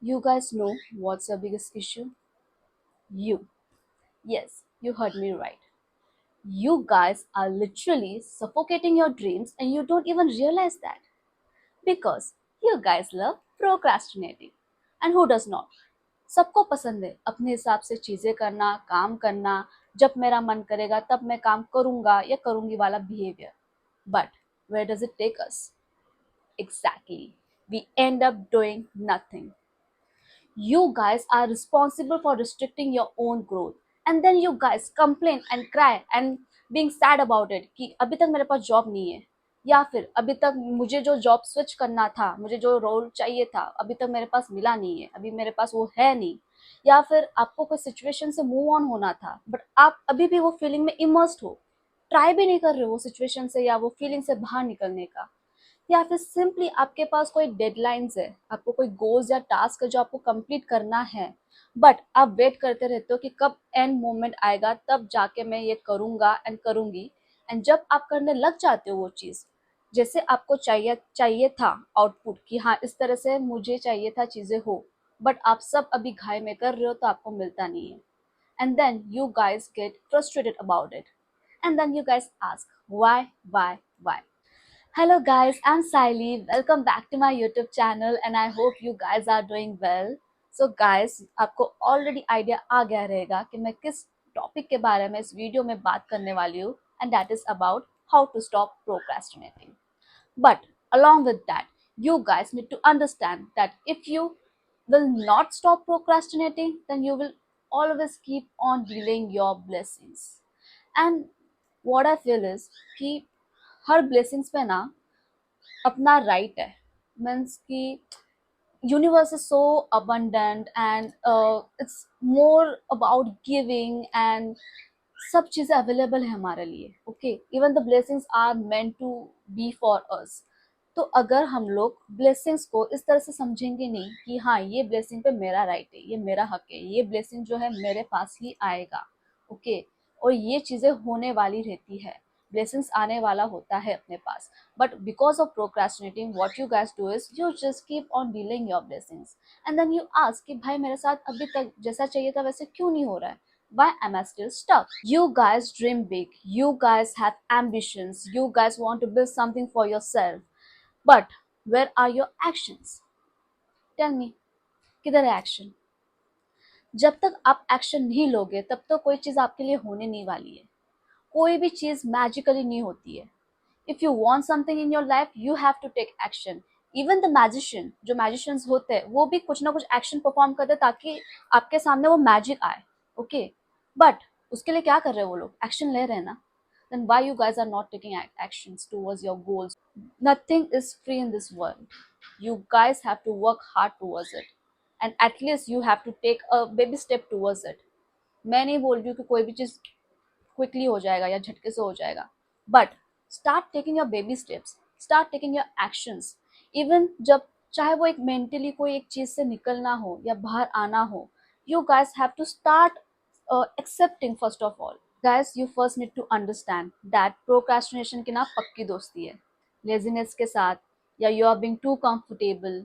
You guys know what's the biggest issue? You. Yes, you heard me right. You guys are literally suffocating your dreams and you don't even realize that. Because you guys love procrastinating. And who does not? सबको पसंद है अपने हिसाब से चीजें करना, काम करना, जब मेरा मन करेगा तब मैं काम करूंगा या करूंगी वाला behaviour. But where does it take us? Exactly. We end up doing nothing. You guys are responsible for restricting your own growth. And then you guys complain and cry and being sad about it कि अभी तक मेरे पास job नहीं है, या फिर अभी तक मुझे जो जॉब स्विच करना था, मुझे जो रोल चाहिए था, अभी तक मेरे पास मिला नहीं है, अभी मेरे पास वो है नहीं, या फिर आपको कोई सिचुएशन से मूव ऑन होना था बट आप अभी भी वो फीलिंग में इमर्स्ड हो, ट्राई भी नहीं कर रहे हो वो सिचुएशन से या वो फीलिंग से बाहर निकलने का, या फिर सिंपली आपके पास कोई डेडलाइंस है, आपको कोई गोल्स या टास्क है जो आपको कंप्लीट करना है, बट आप वेट करते रहते हो कि कब एंड मोमेंट आएगा तब जाके मैं ये करूंगा एंड करूंगी. एंड जब आप करने लग जाते हो वो चीज़ जैसे आपको चाहिए चाहिए था आउटपुट कि हाँ इस तरह से मुझे चाहिए था चीज़ें हो, बट आप सब अभी घाई में कर रहे हो तो आपको मिलता नहीं है. And then you guys get frustrated about it. And then you guys ask, why? Hello guys, I'm Saili. Welcome back to my YouTube channel and I hope you guys are doing well. So guys, आपको already idea आ गया रहेगा कि मैं किस topic के बारे में इस वीडियो में बात करने वाली हूँ, and that is about how to stop procrastinating. But along with that, you guys need to understand that if you will not stop procrastinating, then you will always keep on delaying your blessings. And what I feel is कि हर blessings पे ना अपना right है. Means कि universe is so abundant and it's more about giving and सब चीज़ें available है हमारे लिए. Okay, even the blessings are meant to be for us. तो अगर हम लोग ब्लेसिंग्स को इस तरह से समझेंगे नहीं कि हाँ ये ब्लेसिंग पे मेरा राइट है, ये मेरा हक है, ये ब्लेसिंग जो है मेरे पास ही आएगा. ओके, और ये चीज़ें होने वाली रहती है, ब्लेसिंग्स आने वाला होता है अपने पास. But because of procrastinating what you guys do is you just keep on dealing your blessings. And then you ask कि भाई मेरे साथ अभी तक जैसा चाहिए था वैसे क्यों नहीं हो रहा है? Why am I still stuck? You guys dream big. You guys have ambitions. You guys want to build something for yourself. But where are your actions? Tell me, किधर है एक्शन? जब तक आप एक्शन नहीं लोगे तब तक कोई चीज़ आपके लिए होने नहीं वाली है. कोई भी चीज़ मैजिकली नहीं होती है. If you want something in your life you have to take action. Even the magician, जो मैजिशियंस होते हैं वो भी कुछ ना कुछ एक्शन परफॉर्म करते हैं ताकि आपके सामने वो मैजिक आए. ओके, बट उसके लिए क्या कर रहे हैं वो लोग? एक्शन ले रहे हैं ना. then why you guys are not taking actions towards your goals? Nothing is free in this world. You guys have to work hard towards it and at least you have to take a baby step towards it. मैं नहीं बोल रही हूँ कि कोई भी चीज़ quickly हो जाएगा या झटके से हो जाएगा, but start taking your baby steps, start taking your actions. Even जब चाहे वो एक मेंटली कोई एक चीज से निकलना हो या बाहर आना हो, you guys have to start accepting. First of all guys you first need to understand that procrastination की ना पक्की दोस्ती है लेजीनेस के साथ, या you are being too comfortable,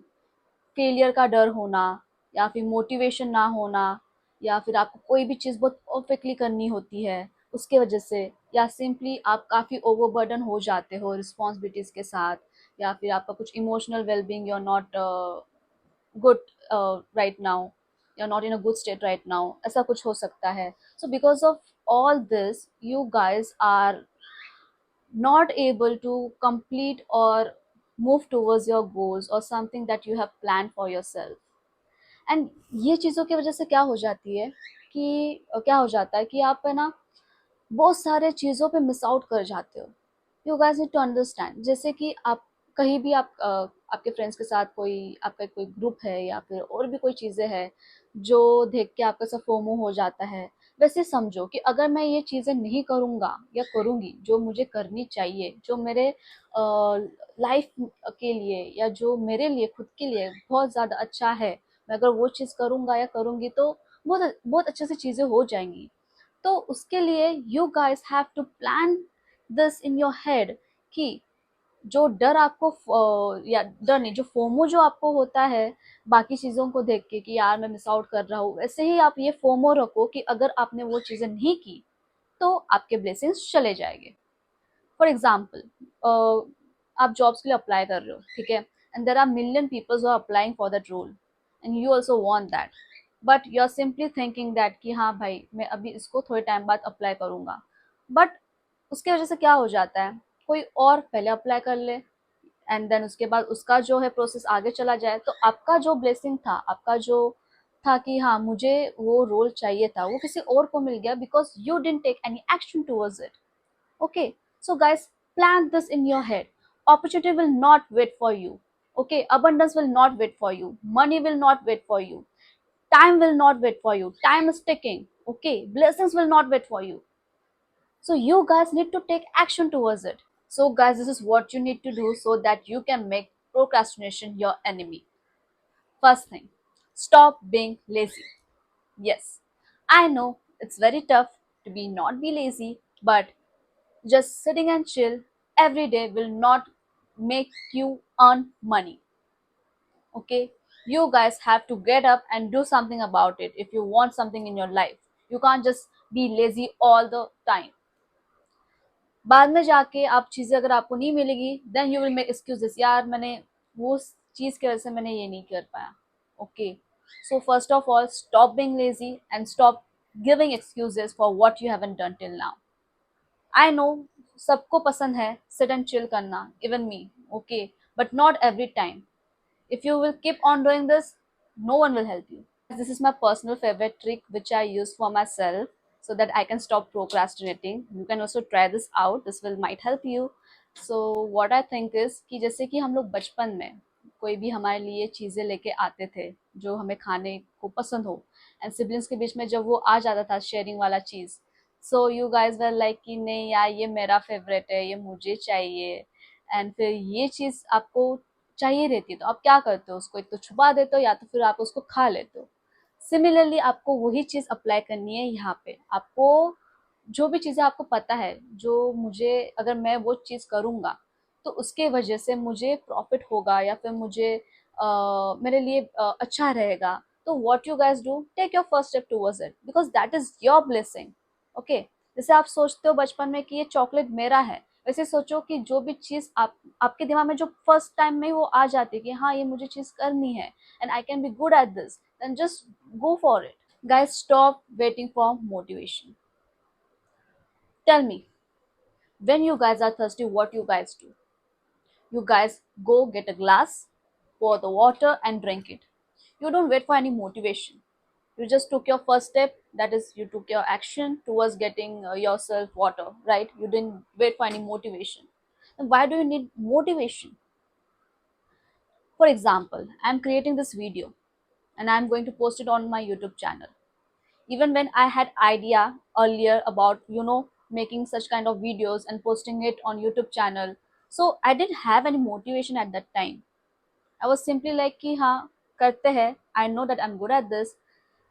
failure का डर होना, या फिर मोटिवेशन ना होना, या फिर आपको कोई भी चीज़ बहुत परफेक्टली करनी होती है उसके वजह से, या सिंपली आप काफ़ी ओवरबर्डन हो जाते हो रिस्पॉन्सिबिलिटीज़ के साथ, या फिर आपका कुछ emotional wellbeing, you are not good right now, you are not in a good state right now, ऐसा कुछ हो सकता है. So because of all this you guys are not able to complete or move towards your goals or something that you have planned for yourself. And ये चीज़ों की वजह से क्या हो जाती है कि क्या हो जाता है कि आप है ना बहुत सारे चीज़ों पे मिस आउट कर जाते हो. You guys need to understand. जैसे कि आप कहीं भी आप आपके फ्रेंड्स के साथ कोई आपका कोई ग्रुप है या फिर और भी कोई चीज़ें हैं जो देख के आपका सब फोमो हो जाता है. वैसे समझो कि अगर मैं ये चीज़ें नहीं करूँगा या करूँगी जो मुझे करनी चाहिए, जो मेरे लाइफ के लिए या जो मेरे लिए खुद के लिए बहुत ज़्यादा अच्छा है, मैं अगर वो चीज़ करूँगा या करूँगी तो बहुत बहुत अच्छे से चीज़ें हो जाएंगी. तो उसके लिए you guys have to plan this in your head कि जो डर आपको या डर नहीं, जो फोमो जो आपको होता है बाकी चीजों को देख के कि यार मैं मिस आउट कर रहा हूँ, वैसे ही आप ये फोमो रखो कि अगर आपने वो चीजें नहीं की तो आपके ब्लेसिंग्स चले जाएंगे। फॉर एग्जाम्पल, आप जॉब्स के लिए अप्लाई कर रहे हो, ठीक है, and there are million peoples are applying for that role and you also want that, but you are simply thinking that कि हाँ भाई मैं अभी इसको थोड़े टाइम बाद अप्लाई करूंगा, बट उसकी वजह से क्या हो जाता है, कोई और पहले अप्लाई कर ले एंड देन उसके बाद उसका जो है प्रोसेस आगे चला जाए, तो आपका जो ब्लेसिंग था, आपका जो था कि हाँ मुझे वो रोल चाहिए था, वो किसी और को मिल गया because you didn't take any action towards it. Okay, so guys, plant this in your head. Opportunity will not wait for you. Okay, abundance will not wait for you. Money will not wait for you. Time will not wait for you. Time is ticking. Okay, blessings will not wait for you. So you guys need to take action towards it. So guys, this is what you need to do so that you can make procrastination your enemy. First thing, stop being lazy. Yes, I know it's very tough to be not be lazy, but just sitting and chill every day will not make you earn money. Okay? You guys have to get up and do something about it if you want something in your life. You can't just be lazy all the time. बाद में जाके आप चीजें अगर आपको नहीं मिलेगी, then you will make excuses, यार मैंने वो चीज की वजह से मैंने ये नहीं कर पाया। Okay, so first of all stop being lazy and stop giving excuses for what you haven't done till now. I know सबको पसंद है सिट एंड चिल करना, even me, okay, but not every time. If you will keep on doing this, no one will help you. This is my personal favorite trick which I use for myself so that I can stop procrastinating. You can also try this out. This will might help you. So what I think is कि जैसे कि हम लोग बचपन में कोई भी हमारे लिए चीज़ें लेके आते थे जो हमें खाने को पसंद हो, एंड सिबलिंग्स के बीच में जब वो आ जाता था शेयरिंग वाला चीज़, so you guys were like कि नहीं यार ये मेरा फेवरेट है, ये मुझे चाहिए, एंड फिर ये चीज़ आपको चाहिए रहती है तो आप क्या करते हो, उसको एक तो छुपा देते हो या तो फिर आप उसको खा लेते हो। सिमिलरली आपको वही चीज़ अप्लाई करनी है यहाँ पे। आपको जो भी चीज़ें आपको पता है, जो मुझे अगर मैं वो चीज़ करूँगा तो उसके वजह से मुझे प्रॉफिट होगा या फिर मुझे मेरे लिए अच्छा रहेगा, तो what you guys do, take your first step towards it because that is your blessing. Okay, जैसे आप सोचते हो बचपन में कि ये चॉकलेट मेरा है, वैसे सोचो कि जो भी चीज़ आप आपके दिमाग में जो फर्स्ट टाइम में वो आ जाती है कि हाँ ये मुझे चीज़ करनी है and I can be good at this, then just go for it. Guys, stop waiting for motivation. Tell me, when you guys are thirsty, what you guys do? You guys go get a glass, pour the water, and drink it. You don't wait for any motivation. You just took your first step, that is, you took your action towards getting yourself water, right? You didn't wait for any motivation. Then why do you need motivation? For example, I'm creating this video and I'm going to post it on my YouTube channel. Even when I had idea earlier about making such kind of videos and posting it on YouTube channel, so I didn't have any motivation at that time. I was simply like कि हाँ करते हैं, I know that I'm good at this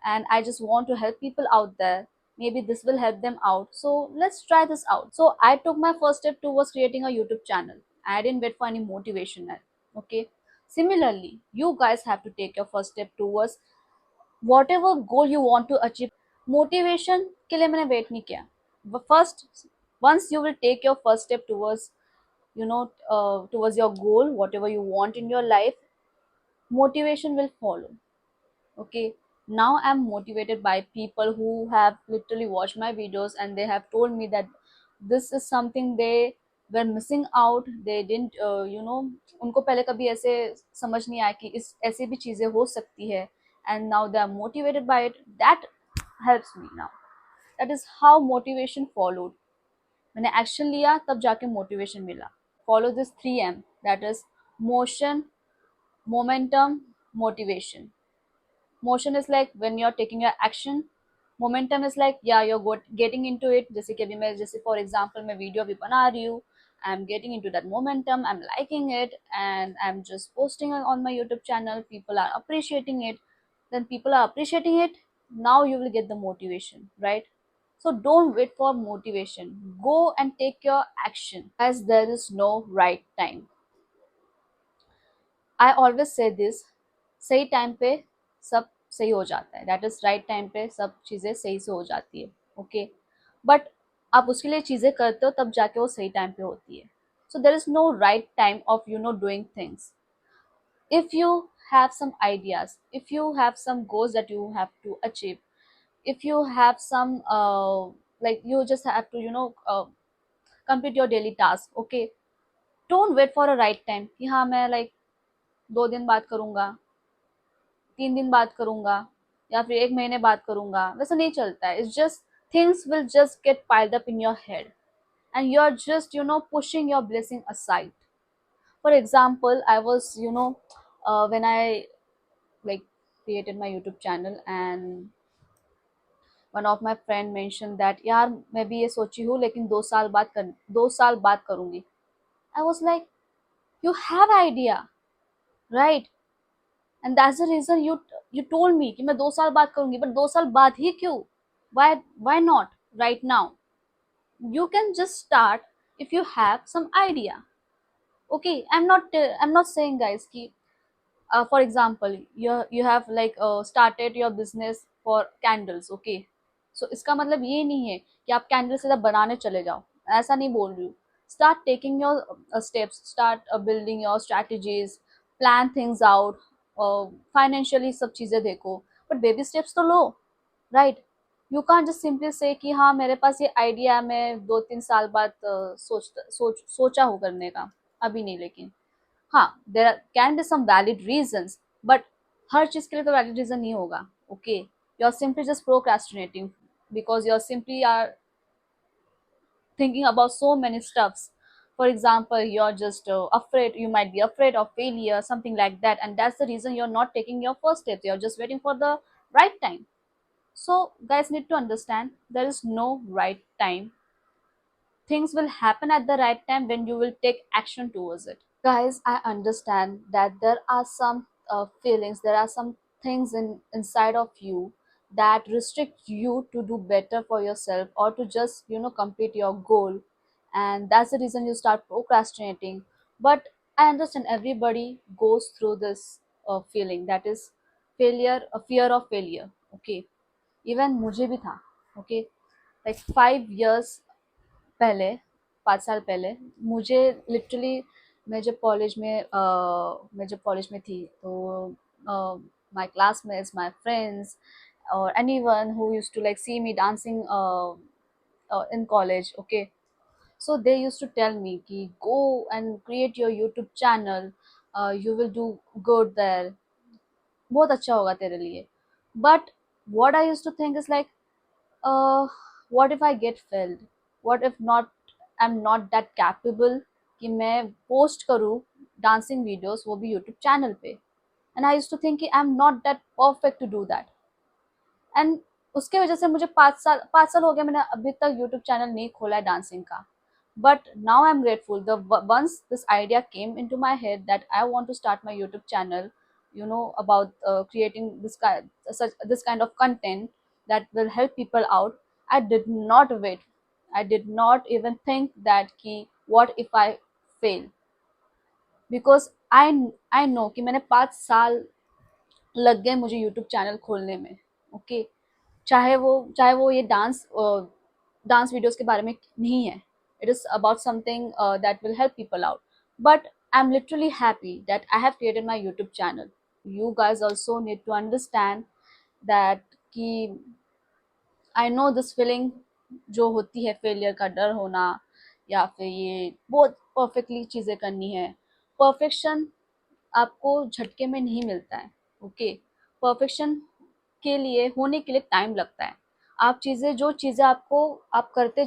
and I just want to help people out there, maybe this will help them out, so let's try this out. So I took my first step towards creating a YouTube channel. I didn't wait for any motivation. Okay, similarly you guys have to take your first step towards whatever goal you want to achieve. Motivation के लिए मैंने wait नहीं किया। First, once you will take your first step towards towards your goal, whatever you want in your life, motivation will follow. Okay, now I'm motivated by people who have literally watched my videos and they have told me that this is something they were missing out. They didn't उनको पहले कभी ऐसे समझ नहीं आया कि इस ऐसे भी चीजें हो सकती है, and now they are motivated by it. That helps me now. That is how motivation followed. मैंने एक्शन लिया तब जाके मोटिवेशन मिला। Follow this 3M, that is motion, momentum, motivation. Motion is like when you're taking your action. Momentum is like yeah you're getting into it, जैसे कि अभी मैं जैसे for example मैं वीडियो अभी बना रही हूँ, I'm getting into that momentum, I'm liking it and I'm just posting it on my YouTube channel, people are appreciating it, then people are appreciating it, now you will get the motivation, right? So don't wait for motivation. Go and take your action. As there is no right time. I always say this, सही time पे सब सही हो जाता है, that is right time पे सब चीज़ें सही से हो जाती है, ओके, बट आप उसके लिए चीज़ें करते हो तब जाके वो सही टाइम पे होती है. So there is no right time of doing things. If you have some ideas, if you have some goals that you have to achieve, if you have some like you just have to complete your daily task, okay, don't wait for a right time कि हाँ मैं like 2 दिन बाद करूँगा, 3 दिन बाद करूँगा, या फिर 1 महीने बाद करूँगा. वैसा नहीं चलता है. It's just things will just get piled up in your head and you're just pushing your blessing aside. For example, I was when I like created my YouTube channel, and one of my friend mentioned that यार मैं भी ये सोची हूँ लेकिन 2 साल बाद करूँगी. I was like, you have idea, right? And that's the reason you told me कि मैं 2 साल बाद करूँगी, but 2 साल बाद ही क्यों? Why not right now? You can just start if you have some idea. Okay, I'm not saying guys कि for example you have like started your business for candles, okay, so इसका मतलब ये नहीं है कि आप कैंडल सीधा बनाने चले जाओ, ऐसा नहीं बोल रही हूँ. Start taking your steps, start building your strategies, plan things out, financially सब चीज़ें देखो, बट बेबी स्टेप्स तो लो, right? You can't just simply say कि हाँ मेरे पास ये आइडिया है, मैं 2-3 साल बाद सोचा हूँ करने का, अभी नहीं. लेकिन हाँ, there can be some valid reasons, but हर चीज के लिए तो वैलिड रीजन नहीं होगा, okay. You are simply just procrastinating because you are simply are thinking about so many stuffs. For example, you're just afraid, you might be afraid of failure, something like that, and that's the reason you're not taking your first steps. You're just waiting for the right time. So guys need to understand there is no right time. Things will happen at the right time when you will take action towards it. Guys, I understand that there are some feelings, there are some things inside of you that restrict you to do better for yourself or to just complete your goal, and that's the reason you start procrastinating. But I understand everybody goes through this feeling, that is failure, a fear of failure, okay. Even मुझे भी था, okay, like 5 years पहले, 5 साल पहले मुझे literally, मैं जब college में थी तो my classmates, my friends, or anyone who used to like see me dancing in college, okay, so they used to tell me ki go and create your YouTube channel, you will do good there, बहुत अच्छा होगा तेरे लिए. But what I used to think is like, uh, what if I get failed? What if not? I'm not that capable कि मैं post करूँ dancing videos, वो भी यूट्यूब चैनल पे. And I used to think कि I am not that perfect to do that. And उसके वजह से मुझे 5 साल हो गया, मैंने अभी तक यूट्यूब चैनल नहीं खोला है डांसिंग का. But now I'm grateful. The once this idea came into my head that I want to start my YouTube channel, about creating this kind of content that will help people out. I did not wait. I did not even think that ki what if I fail, because I know कि मैंने 5 साल लग गए मुझे YouTube channel खोलने में, okay. चाहे वो ये डांस वीडियोस के बारे में नहीं है. It is about something that will help people out. But I am literally happy that I have created my YouTube channel. You guys also need to understand that कि I no this feeling जो होती है, failure का डर होना, या फिर ये बहुत परफेक्टली चीज़ें करनी है. परफेक्शन आपको झटके में नहीं मिलता है, ओके. परफेक्शन के लिए होने के लिए टाइम लगता है. आप चीज़ें जो चीज़ें आपको आप करते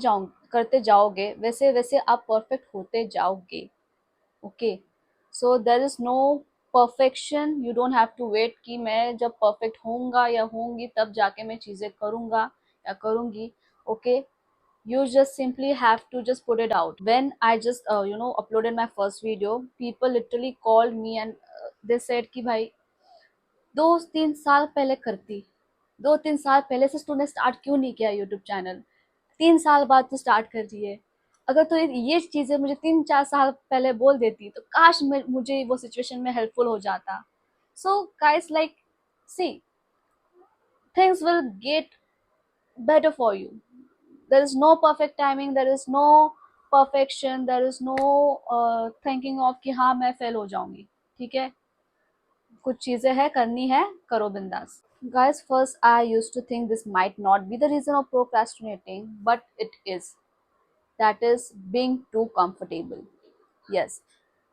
जाओगे वैसे वैसे आप परफेक्ट होते जाओगे, okay. So there is no perfection. You don't have to wait कि मैं जब परफेक्ट होऊंगा या होंगी तब जाके मैं चीज़ें करूँगा या करूँगी, okay. You just simply have to just put it out. When I just uploaded my first video, people literally called me and they said कि भाई 2-3 साल पहले करती, 2-3 साल पहले से तूने स्टार्ट क्यों नहीं किया यूट्यूब चैनल, 3 साल बाद तू स्टार्ट कर रही है। अगर तू ये चीजें मुझे 3-4 साल पहले बोल देती तो काश मुझे वो सिचुएशन में हेल्पफुल हो जाता। So guys, like, see, things will get better for you. There is no perfect timing, there is no perfection, there is no thinking of कि हाँ मैं फेल हो जाऊंगी। ठीक है, कुछ चीजें है करनी है, करो बिंदास। Guys, first I used to think this might not be the reason of procrastinating, but it is. That is being too comfortable. Yes,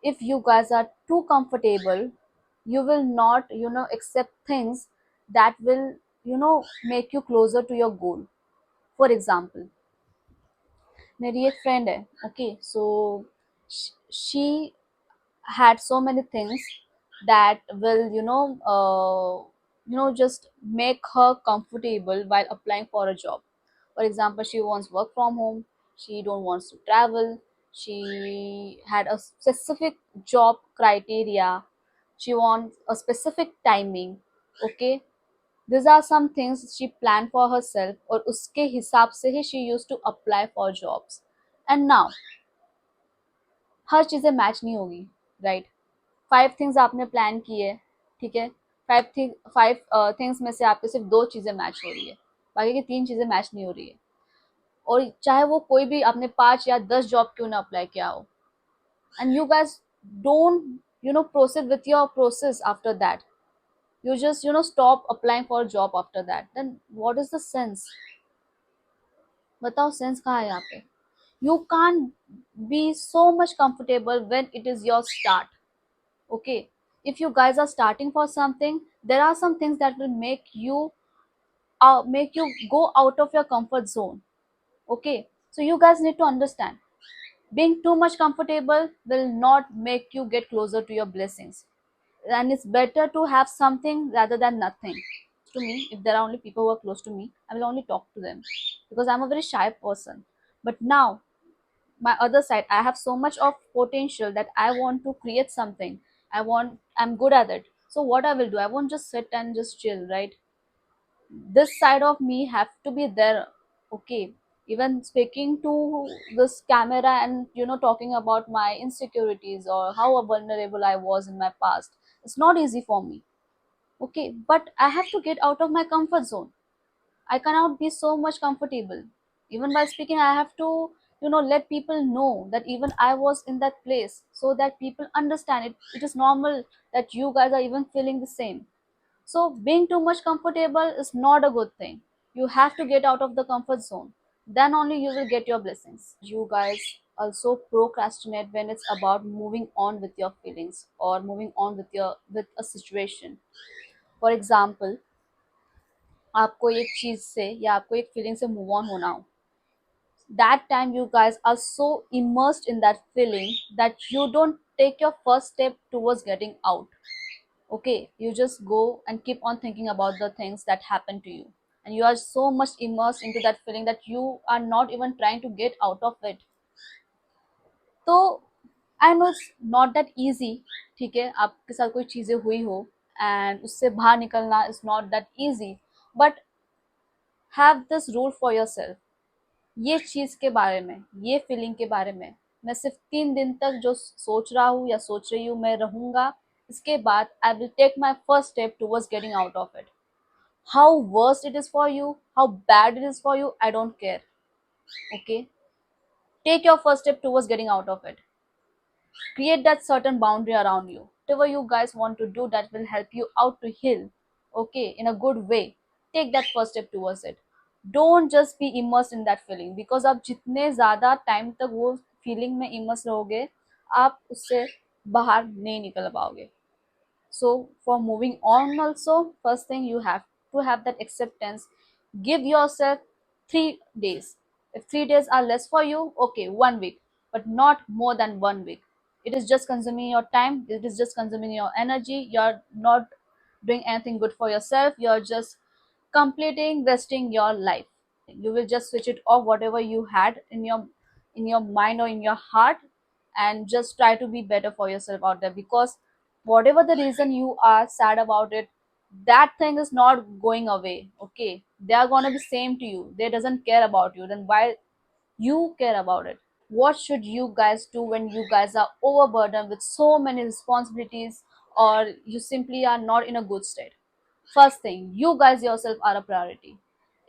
if you guys are too comfortable, you will not, accept things that will, make you closer to your goal. For example, मेरी एक friend है, okay, so she had so many things that will, just make her comfortable while applying for a job. For example, she wants work from home, she don't wants to travel, she had a specific job criteria, she wants a specific timing, okay. These are some things she planned for herself, और उसके हिसाब से ही she used to apply for jobs. And now हर चीज़ें match नहीं होगी, right? 5 things आपने plan किए, ठीक है? 5 थिंग्स में से आपके सिर्फ 2 चीज़ें मैच हो रही है, बाकी की 3 चीज़ें मैच नहीं हो रही है। और चाहे वो कोई भी आपने 5 या 10 जॉब क्यों ना अप्लाई किया हो, and you guys don't, proceed with your process after that. You just, stop applying for a job after that. Then what is the sense? बताओ सेंस कहाँ है यहाँ पे? You can't be so much comfortable when it is your start. Okay, if you guys are starting for something, there are some things that will make you go out of your comfort zone. Okay, so you guys need to understand, being too much comfortable will not make you get closer to your blessings, and it's better to have something rather than nothing. To me, if there are only people who are close to me, I will only talk to them, because I'm a very shy person. But now, my other side, I have so much of potential that I want to create something. I'm good at it. So what I will do, I won't just sit and just chill, right? This side of me have to be there. Okay, even speaking to this camera and, talking about my insecurities or how vulnerable I was in my past, it's not easy for me. Okay, but I have to get out of my comfort zone. I cannot be so much comfortable. Even by speaking, I have to, let people know that even I was in that place, so that people understand it. It is normal that you guys are even feeling the same. So being too much comfortable is not a good thing. You have to get out of the comfort zone. Then only you will get your blessings. You guys also procrastinate when it's about moving on with your feelings, or moving on with a situation. For example, आपको एक चीज से या आपको एक feeling से move on होना हो, that time you guys are so immersed in that feeling that you don't take your first step towards getting out. Okay, you just go and keep on thinking about the things that happened to you, and you are so much immersed into that feeling that you are not even trying to get out of it. तो I know it's not that easy, ठीक है, आपके साथ कोई चीज़ें हुई हो and उससे बाहर निकलना is not that easy, but have this rule for your self. ये चीज़ के बारे में, ये फीलिंग के बारे में मैं सिर्फ 3 दिन तक जो सोच रहा हूँ या सोच रही हूँ मैं रहूँगा, इसके बाद I will take my first step towards getting out of it. How worst it is for you, how bad it is for you, I don't care. Okay, take your first step towards getting out of it. Create that certain boundary around you. Whatever you guys want to do that will help you out to heal, okay, in a good way, take that first step towards it. Don't just be immersed in that feeling, because आप जितने ज़्यादा time तक वो feeling में immerse रहोगे, आप उससे बाहर नहीं निकल पाओगे। So for moving on also, first thing you have to have that acceptance. Give yourself 3 days. If 3 days are less for you, okay, 1 week, but not more than 1 week. It is just consuming your time, it is just consuming your energy, you're not doing anything good for yourself, you're just completing wasting your life. You will just switch it off whatever you had in your mind or in your heart, and just try to be better for yourself out there, because whatever the reason you are sad about it, that thing is not going away. Okay, they are going to be same to you, they doesn't care about you, then You care about it. What should you guys do when you guys are overburdened with so many responsibilities, or you simply are not in a good state? First thing, you guys yourself are a priority.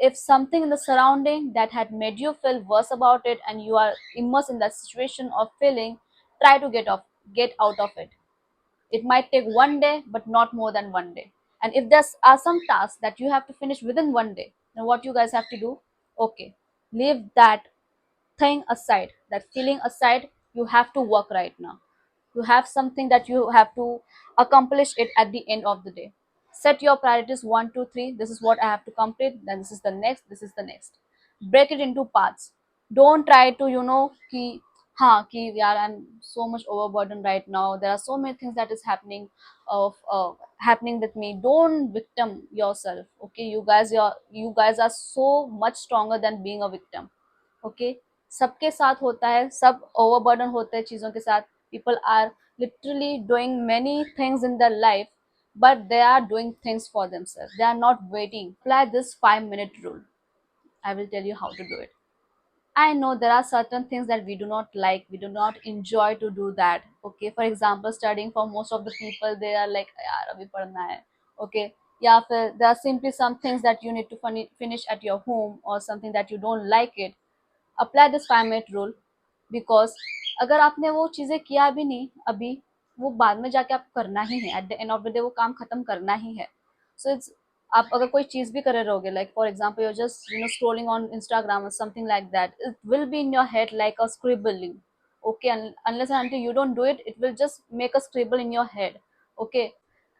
If something in the surrounding that had made you feel worse about it and you are immersed in that situation of feeling, try to get out of it. It might take one day, but not more than one day. And if there are some tasks that you have to finish within one day, then what you guys have to do? Okay, leave that thing aside, that feeling aside. You have to work right now. You have something that you have to accomplish it at the end of the day. Set your priorities, 1 2 3, this is what I have to complete, then this is the next, this is the next. Break it into parts. Don't try to ki ki yaar, I'm so much overburdened right now, there are so many things that is happening of happening with me. Don't victim yourself. Okay, you guys are so much stronger than being a victim. Okay, सबके साथ होता है, सब overburden होते हैं चीज़ों के साथ. People are literally doing many things in their life, but they are doing things for themselves, they are not waiting. Apply this 5-minute rule. I will tell you how to do it. I know there are certain things that we do not like, we do not enjoy to do that. Okay, for example, studying, for most of the people, they are like, yaar, abhi padhna hai. Okay, yeah, there are simply some things that you need to finish at your home, or something that you don't like it. Apply this 5 minute rule. Because अगर आपने वो चीज़ें किया भी नहीं अभी, वो बाद में जाके आप करना ही है. At the end of the day वो काम खत्म करना ही है. सो इट्स, आप अगर कोई चीज़ भी करे रहोगे, like for example you just scrolling on Instagram और something like that, it will be in your head like a scribbling. Okay, unless and until you don't do it, it will just make a scribble in your head. Okay,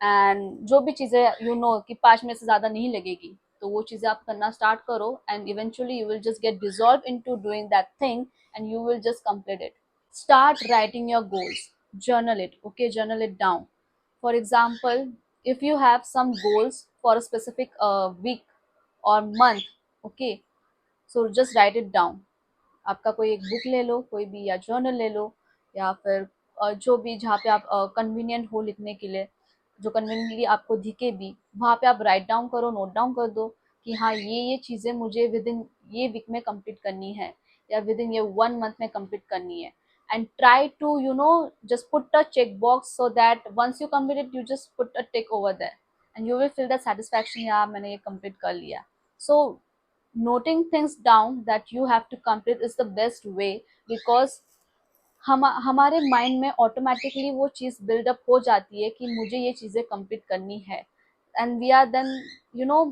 and जो भी चीज़ें कि 5 minute से ज़्यादा नहीं लगेगी, तो वो चीज़ें आप करना स्टार्ट करो, and eventually you will just get dissolve into doing that thing, and you will just complete it. Start writing your goals. Journal it. Okay, journal it down. For example, if you have some goals for a specific week or month, okay, so just write it down. आपका कोई एक book ले लो, कोई भी, या journal ले लो, या फिर जो भी, जहाँ पे आप कन्वीनियंट हो लिखने के लिए, जो कन्वीनियंटली आपको दिखे भी, वहाँ पे आप राइट डाउन करो, नोट डाउन कर दो कि हाँ, ये चीज़ें मुझे विद इन ये वीक में कंप्लीट करनी है, या विद इन ये 1 मंथ में कंप्लीट करनी है. And try to just put a check box, so that once you complete it, you just put a tick over that, and you will feel that satisfaction, यार मैंने ये complete कर लिया. So noting things down that you have to complete is the best way, because हमारे mind में automatically वो चीज़ buildup हो जाती है कि मुझे ये चीज़ें कंप्लीट करनी है. And you know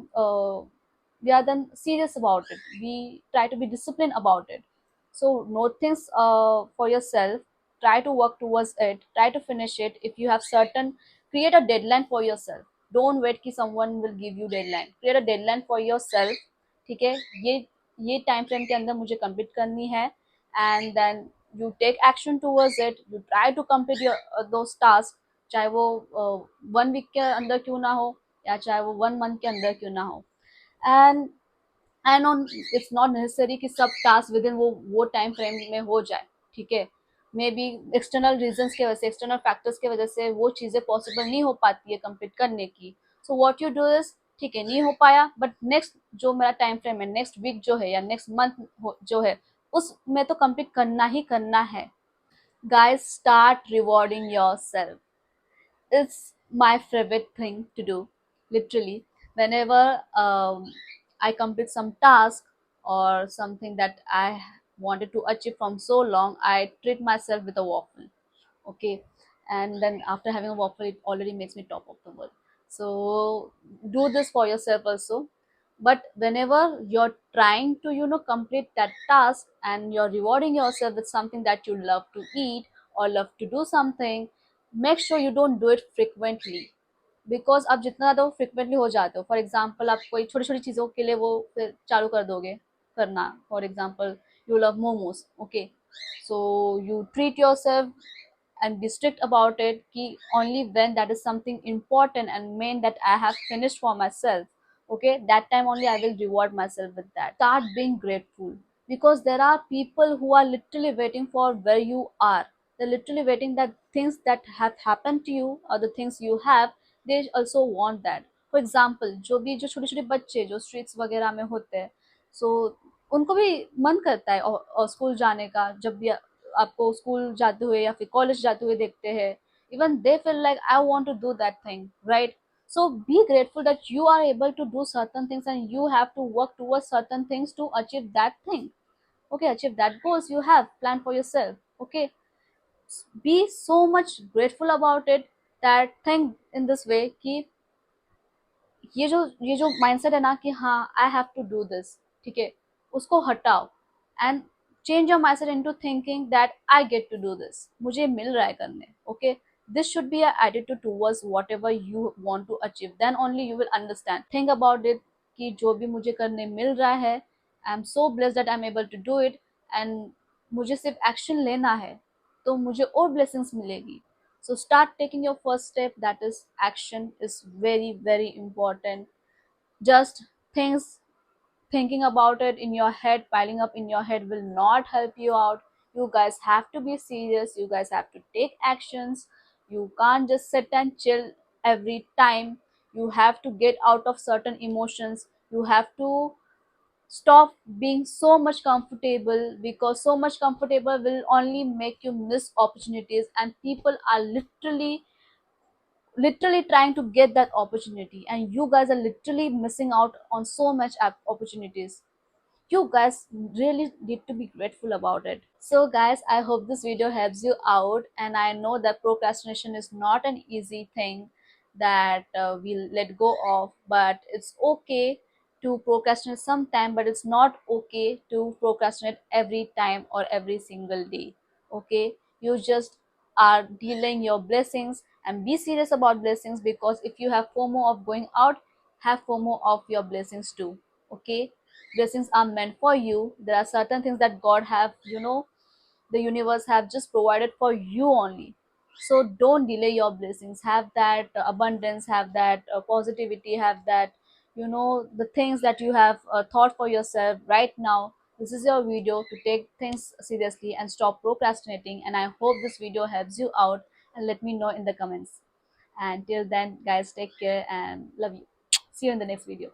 we are then serious about it, we try to be discipline about it. So note things for yourself, try to work towards it, try to finish it. If you have certain, create a deadline for yourself. Don't wait कि someone will give you deadline. Create a deadline for yourself. ठीक है, ये time frame के अंदर मुझे complete करनी है, and then you take action towards it, you try to complete your those tasks, चाहे वो 1 वीक के अंदर क्यों ना हो, या चाहे वो 1 मंथ के अंदर क्यों ना हो. And I know it's not necessary कि सब टास्क विद इन वो टाइम फ्रेम में हो जाए. ठीक है, मे बी एक्सटर्नल रीजंस की वजह से, एक्सटर्नल फैक्टर्स की वजह से वो चीज़ें पॉसिबल नहीं हो पाती है कंप्लीट करने की. So what you do is, ठीक है, नहीं हो पाया, बट नेक्स्ट जो मेरा टाइम फ्रेम है, नेक्स्ट वीक जो है, या नेक्स्ट मंथ जो है, उसमें तो कंप्लीट करना ही करना है. Guys, start rewarding yourself. It's my favorite thing to do. Literally, whenever I complete some task or something that I wanted to achieve from so long, I treat myself with a waffle. Okay, and then after having a waffle, it already makes me top of the world. So do this for yourself also. But whenever you're trying to complete that task, and you're rewarding yourself with something that you love to eat or love to do something, make sure you don't do it frequently. Because आप जितना ज़्यादा वो frequently हो जाते हो, for example आप कोई छोटी छोटी चीज़ों के लिए वो फिर चालू कर दोगे करना. For example you love momos. Okay, so you treat your self and be strict about it, ki only when that is something important and main that I have finished for myself, okay, that time only I will reward myself with that. Start being grateful, because there are people who are literally waiting for where you are. They're literally waiting that things that have happened to you, or the things you have, they also want that. For example, जो भी जो छोटे छोटे बच्चे जो streets वगैरह में होते हैं, so उनको भी मन करता है और स्कूल जाने का, जब भी आपको स्कूल जाते हुए या फिर कॉलेज जाते हुए देखते हैं, even they feel like I want to do that thing, right? So be grateful that you are able to do certain things and you have to work towards certain things to achieve that thing. Okay, achieve that goals you have planned for yourself. Okay, be so much grateful about it, that think in this way कि ये जो mindset है ना कि हाँ I have to do this, ठीक है, उसको हटाओ and change your mindset into thinking that I get to do this, मुझे मिल रहा है करने। Okay, this should be a attitude towards whatever you want to achieve, then only you will understand, think about it कि जो भी मुझे करने मिल रहा है, I am so blessed that I am able to do it, and मुझे सिर्फ एक्शन लेना है तो मुझे और ब्लेसिंग्स मिलेगी। So start taking your first step, that is action is very very important. Just things, thinking about it in your head, piling up in your head will not help you out. You guys have to be serious, you guys have to take actions. You can't just sit and chill every time. You have to get out of certain emotions. You have to stop being so much comfortable, because so much comfortable will only make you miss opportunities, and people are literally trying to get that opportunity, and you guys are literally missing out on so much opportunities. You guys really need to be grateful about it. So guys, I hope this video helps you out, and I know that procrastination is not an easy thing that we'll let go of, but it's okay to procrastinate sometime, but it's not okay to procrastinate every time or every single day. Okay, you just are delaying your blessings, and be serious about blessings, because if you have FOMO of going out, have FOMO of your blessings too. Okay, blessings are meant for you. There are certain things that God have, the universe have just provided for you only. So don't delay your blessings, have that abundance, have that positivity, have that, the things that you have thought for yourself right now. This is your video to take things seriously and stop procrastinating, and I hope this video helps you out, and let me know in the comments. And till then guys, take care and love you. See you in the next video.